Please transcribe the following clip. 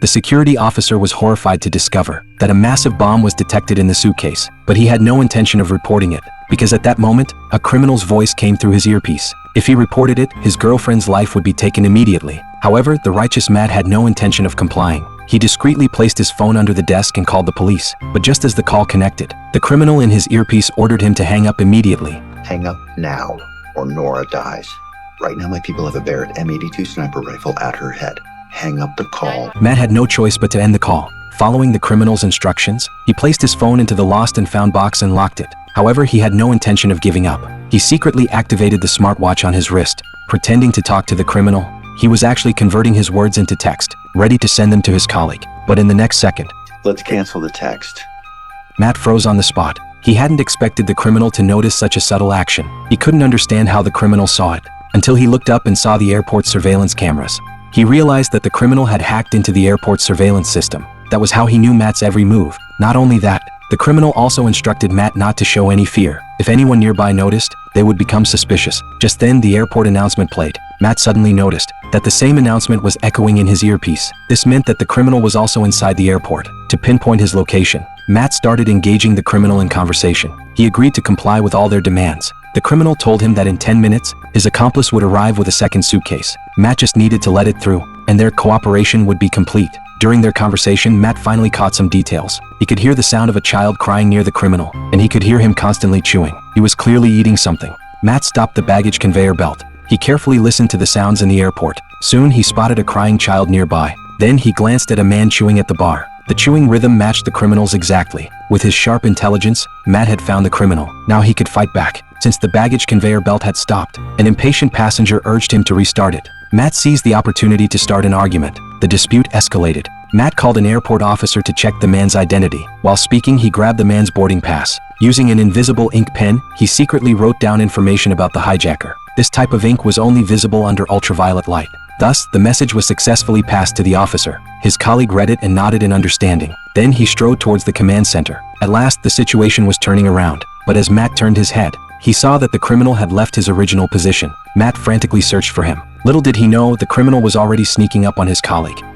The security officer was horrified to discover that a massive bomb was detected in the suitcase, but he had no intention of reporting it, because at that moment, a criminal's voice came through his earpiece. If he reported it, his girlfriend's life would be taken immediately. However, the righteous Matt had no intention of complying. He discreetly placed his phone under the desk and called the police, but just as the call connected, the criminal in his earpiece ordered him to hang up immediately. Hang up now, or Nora dies. Right now my people have a Barrett M82 sniper rifle at her head. Hang up the call. Matt had no choice but to end the call. Following the criminal's instructions, he placed his phone into the lost and found box and locked it. However, he had no intention of giving up. He secretly activated the smartwatch on his wrist, pretending to talk to the criminal. He was actually converting his words into text, ready to send them to his colleague. But in the next second, Let's cancel the text. Matt froze on the spot. He hadn't expected the criminal to notice such a subtle action. He couldn't understand how the criminal saw it, until he looked up and saw the airport's surveillance cameras. He realized that the criminal had hacked into the airport's surveillance system. That was how he knew Matt's every move. Not only that, the criminal also instructed Matt not to show any fear. If anyone nearby noticed, they would become suspicious. Just then, the airport announcement played. Matt suddenly noticed that the same announcement was echoing in his earpiece. This meant that the criminal was also inside the airport. To pinpoint his location, Matt started engaging the criminal in conversation. He agreed to comply with all their demands. The criminal told him that in 10 minutes, his accomplice would arrive with a second suitcase. Matt just needed to let it through, and their cooperation would be complete. During their conversation, Matt finally caught some details. He could hear the sound of a child crying near the criminal, and he could hear him constantly chewing. He was clearly eating something. Matt stopped the baggage conveyor belt. He carefully listened to the sounds in the airport. Soon, he spotted a crying child nearby. Then he glanced at a man chewing at the bar. The chewing rhythm matched the criminal's exactly. With his sharp intelligence, Matt had found the criminal. Now he could fight back. Since the baggage conveyor belt had stopped, an impatient passenger urged him to restart it. Matt seized the opportunity to start an argument. The dispute escalated. Matt called an airport officer to check the man's identity. While speaking, he grabbed the man's boarding pass. Using an invisible ink pen, he secretly wrote down information about the hijacker. This type of ink was only visible under ultraviolet light. Thus, the message was successfully passed to the officer. His colleague read it and nodded in understanding. Then he strode towards the command center. At last, the situation was turning around. But as Matt turned his head, he saw that the criminal had left his original position. Matt frantically searched for him. Little did he know, the criminal was already sneaking up on his colleague.